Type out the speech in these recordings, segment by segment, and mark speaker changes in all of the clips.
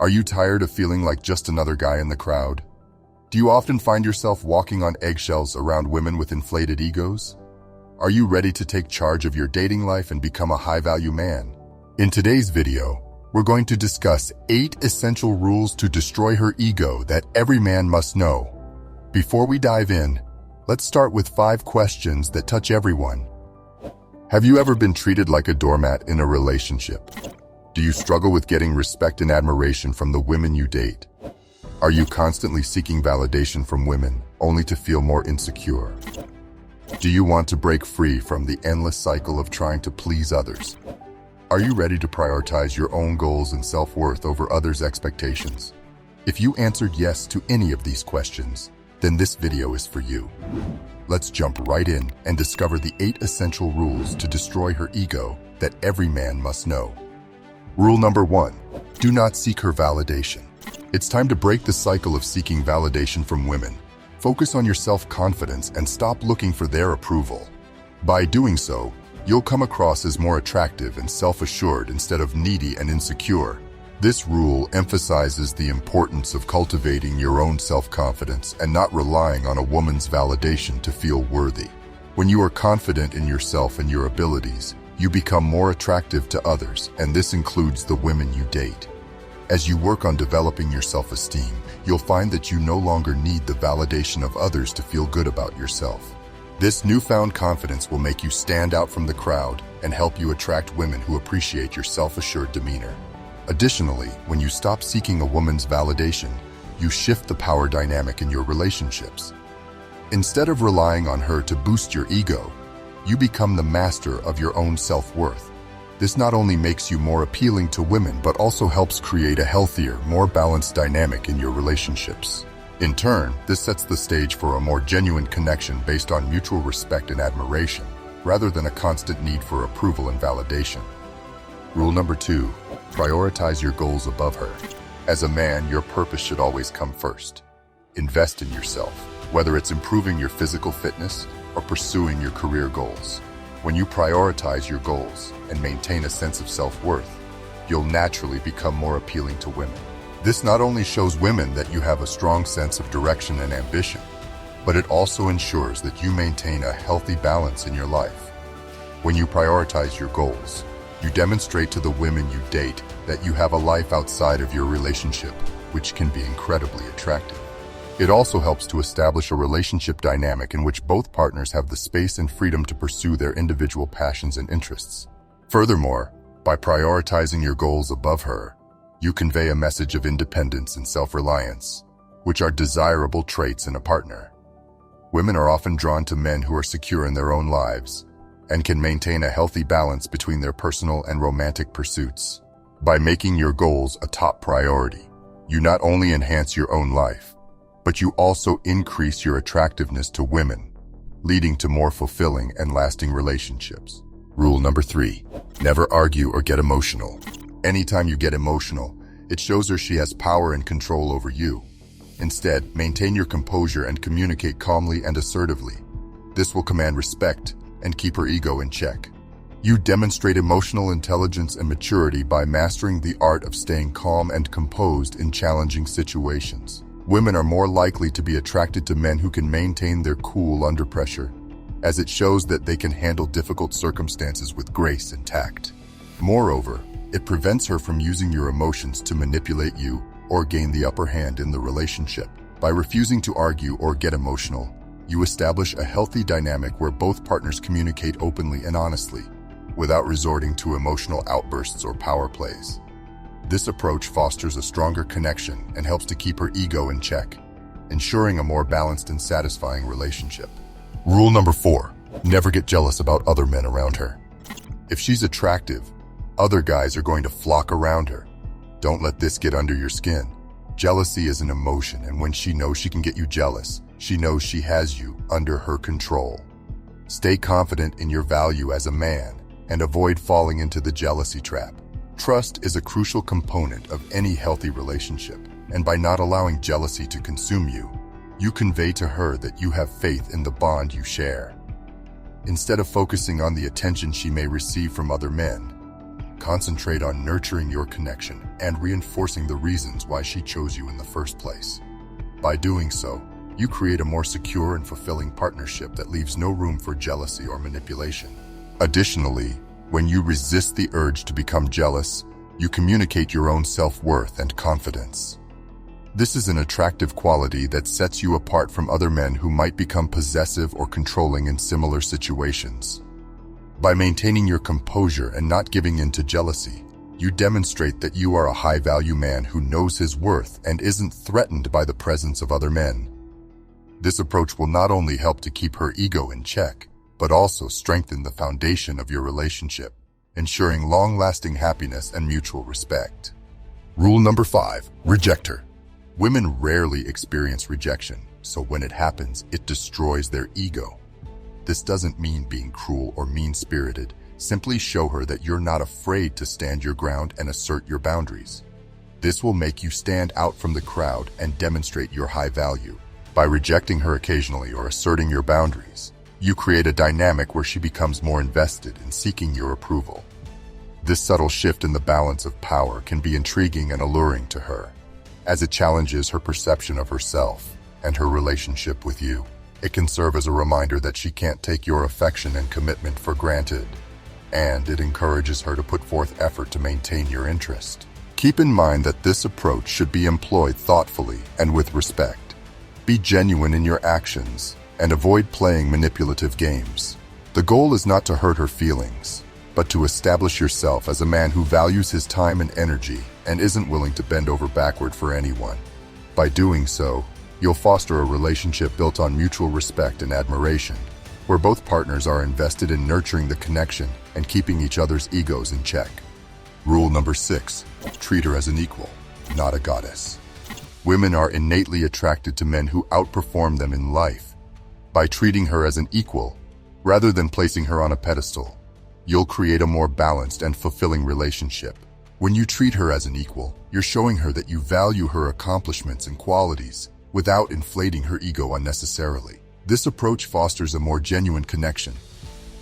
Speaker 1: Are you tired of feeling like just another guy in the crowd? Do you often find yourself walking on eggshells around women with inflated egos? Are you ready to take charge of your dating life and become a high-value man? In today's video, we're going to discuss 8 essential rules to destroy her ego that every man must know. Before we dive in, let's start with 5 questions that touch everyone. Have you ever been treated like a doormat in a relationship? Do you struggle with getting respect and admiration from the women you date? Are you constantly seeking validation from women, only to feel more insecure? Do you want to break free from the endless cycle of trying to please others? Are you ready to prioritize your own goals and self-worth over others' expectations? If you answered yes to any of these questions, then this video is for you. Let's jump right in and discover the 8 essential rules to destroy her ego that every man must know. Rule number 1, do not seek her validation. It's time to break the cycle of seeking validation from women. Focus on your self-confidence and stop looking for their approval. By doing so, you'll come across as more attractive and self-assured instead of needy and insecure. This rule emphasizes the importance of cultivating your own self-confidence and not relying on a woman's validation to feel worthy. When you are confident in yourself and your abilities, you become more attractive to others, and this includes the women you date. As you work on developing your self-esteem, you'll find that you no longer need the validation of others to feel good about yourself. This newfound confidence will make you stand out from the crowd and help you attract women who appreciate your self-assured demeanor. Additionally, when you stop seeking a woman's validation, you shift the power dynamic in your relationships. Instead of relying on her to boost your ego, you become the master of your own self-worth. This not only makes you more appealing to women, but also helps create a healthier, more balanced dynamic in your relationships. In turn, this sets the stage for a more genuine connection based on mutual respect and admiration, rather than a constant need for approval and validation. Rule number 2, prioritize your goals above her. As a man, your purpose should always come first. Invest in yourself, whether it's improving your physical fitness or pursuing your career goals. When you prioritize your goals and maintain a sense of self-worth, you'll naturally become more appealing to women. This not only shows women that you have a strong sense of direction and ambition, but it also ensures that you maintain a healthy balance in your life. When you prioritize your goals, you demonstrate to the women you date that you have a life outside of your relationship, which can be incredibly attractive. It also helps to establish a relationship dynamic in which both partners have the space and freedom to pursue their individual passions and interests. Furthermore, by prioritizing your goals above her, you convey a message of independence and self-reliance, which are desirable traits in a partner. Women are often drawn to men who are secure in their own lives and can maintain a healthy balance between their personal and romantic pursuits. By making your goals a top priority, you not only enhance your own life, but you also increase your attractiveness to women, leading to more fulfilling and lasting relationships. Rule number 3, never argue or get emotional. Anytime you get emotional, it shows her she has power and control over you. Instead, maintain your composure and communicate calmly and assertively. This will command respect and keep her ego in check. You demonstrate emotional intelligence and maturity by mastering the art of staying calm and composed in challenging situations. Women are more likely to be attracted to men who can maintain their cool under pressure, as it shows that they can handle difficult circumstances with grace and tact. Moreover, it prevents her from using your emotions to manipulate you or gain the upper hand in the relationship. By refusing to argue or get emotional, you establish a healthy dynamic where both partners communicate openly and honestly, without resorting to emotional outbursts or power plays. This approach fosters a stronger connection and helps to keep her ego in check, ensuring a more balanced and satisfying relationship. Rule number 4, never get jealous about other men around her. If she's attractive, other guys are going to flock around her. Don't let this get under your skin. Jealousy is an emotion, and when she knows she can get you jealous, she knows she has you under her control. Stay confident in your value as a man and avoid falling into the jealousy trap. Trust is a crucial component of any healthy relationship, and by not allowing jealousy to consume you, you convey to her that you have faith in the bond you share. Instead of focusing on the attention she may receive from other men, Concentrate on nurturing your connection and reinforcing the reasons why she chose you in the first place. By doing so, you create a more secure and fulfilling partnership that leaves no room for jealousy or manipulation. Additionally, when you resist the urge to become jealous, you communicate your own self-worth and confidence. This is an attractive quality that sets you apart from other men who might become possessive or controlling in similar situations. By maintaining your composure and not giving in to jealousy, you demonstrate that you are a high-value man who knows his worth and isn't threatened by the presence of other men. This approach will not only help to keep her ego in check, but also strengthen the foundation of your relationship, ensuring long-lasting happiness and mutual respect. Rule number 5, reject her. Women rarely experience rejection, so when it happens, it destroys their ego. This doesn't mean being cruel or mean-spirited. Simply show her that you're not afraid to stand your ground and assert your boundaries. This will make you stand out from the crowd and demonstrate your high value. By rejecting her occasionally or asserting your boundaries, you create a dynamic where she becomes more invested in seeking your approval. This subtle shift in the balance of power can be intriguing and alluring to her, as it challenges her perception of herself and her relationship with you. It can serve as a reminder that she can't take your affection and commitment for granted, and it encourages her to put forth effort to maintain your interest. Keep in mind that this approach should be employed thoughtfully and with respect. Be genuine in your actions and avoid playing manipulative games. The goal is not to hurt her feelings, but to establish yourself as a man who values his time and energy and isn't willing to bend over backward for anyone. By doing so, you'll foster a relationship built on mutual respect and admiration, where both partners are invested in nurturing the connection and keeping each other's egos in check. Rule number 6, treat her as an equal, not a goddess. Women are innately attracted to men who outperform them in life. By treating her as an equal, rather than placing her on a pedestal, you'll create a more balanced and fulfilling relationship. When you treat her as an equal, you're showing her that you value her accomplishments and qualities without inflating her ego unnecessarily. This approach fosters a more genuine connection,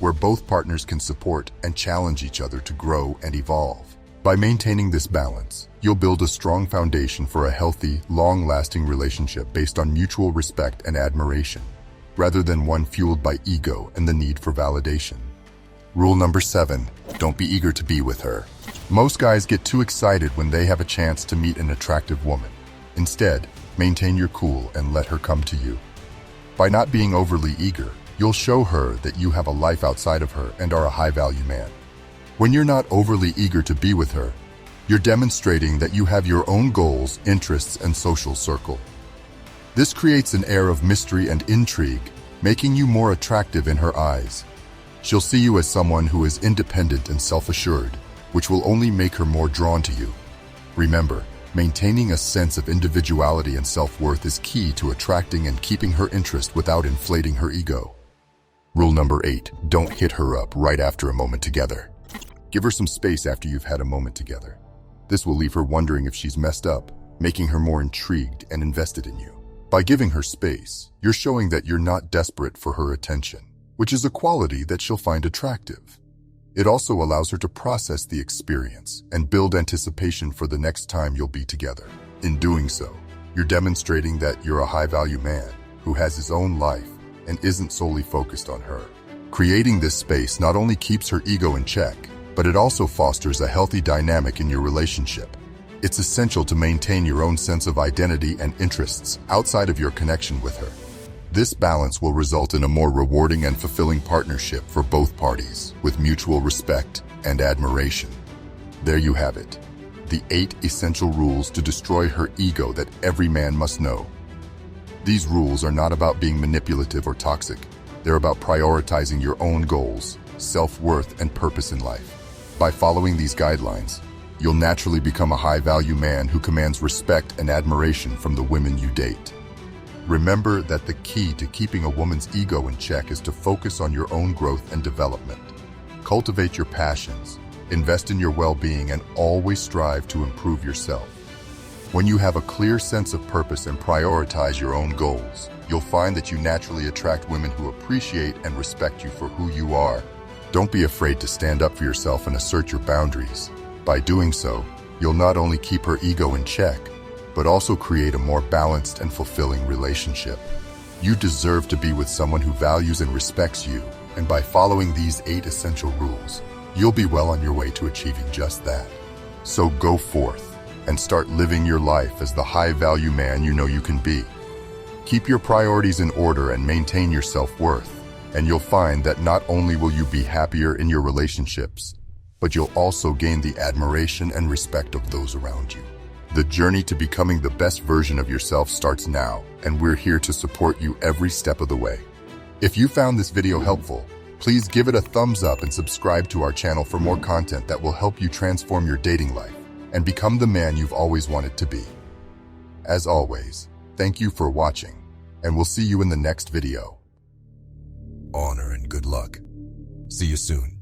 Speaker 1: where both partners can support and challenge each other to grow and evolve. By maintaining this balance, you'll build a strong foundation for a healthy, long-lasting relationship based on mutual respect and admiration, rather than one fueled by ego and the need for validation. Rule number 7, don't be eager to be with her. Most guys get too excited when they have a chance to meet an attractive woman. Instead, maintain your cool and let her come to you. By not being overly eager, you'll show her that you have a life outside of her and are a high-value man. When you're not overly eager to be with her, you're demonstrating that you have your own goals, interests, and social circle. This creates an air of mystery and intrigue, making you more attractive in her eyes. She'll see you as someone who is independent and self-assured, which will only make her more drawn to you. Remember, maintaining a sense of individuality and self-worth is key to attracting and keeping her interest without inflating her ego. Rule number 8, don't hit her up right after a moment together. Give her some space after you've had a moment together. This will leave her wondering if she's messed up, making her more intrigued and invested in you. By giving her space, you're showing that you're not desperate for her attention, which is a quality that she'll find attractive. It also allows her to process the experience and build anticipation for the next time you'll be together. In doing so, you're demonstrating that you're a high-value man who has his own life and isn't solely focused on her. Creating this space not only keeps her ego in check, but it also fosters a healthy dynamic in your relationship. It's essential to maintain your own sense of identity and interests outside of your connection with her. This balance will result in a more rewarding and fulfilling partnership for both parties, with mutual respect and admiration. There you have it, the 8 essential rules to destroy her ego that every man must know. These rules are not about being manipulative or toxic. They're about prioritizing your own goals, self-worth, and purpose in life. By following these guidelines, you'll naturally become a high-value man who commands respect and admiration from the women you date. Remember that the key to keeping a woman's ego in check is to focus on your own growth and development. Cultivate your passions, invest in your well-being, and always strive to improve yourself. When you have a clear sense of purpose and prioritize your own goals, you'll find that you naturally attract women who appreciate and respect you for who you are. Don't be afraid to stand up for yourself and assert your boundaries. By doing so, you'll not only keep her ego in check, but also create a more balanced and fulfilling relationship. You deserve to be with someone who values and respects you, and by following these 8 essential rules, you'll be well on your way to achieving just that. So go forth and start living your life as the high-value man you know you can be. Keep your priorities in order and maintain your self-worth, and you'll find that not only will you be happier in your relationships, but you'll also gain the admiration and respect of those around you. The journey to becoming the best version of yourself starts now, and we're here to support you every step of the way. If you found this video helpful, please give it a thumbs up and subscribe to our channel for more content that will help you transform your dating life and become the man you've always wanted to be. As always, thank you for watching, and we'll see you in the next video. Honor and good luck. See you soon.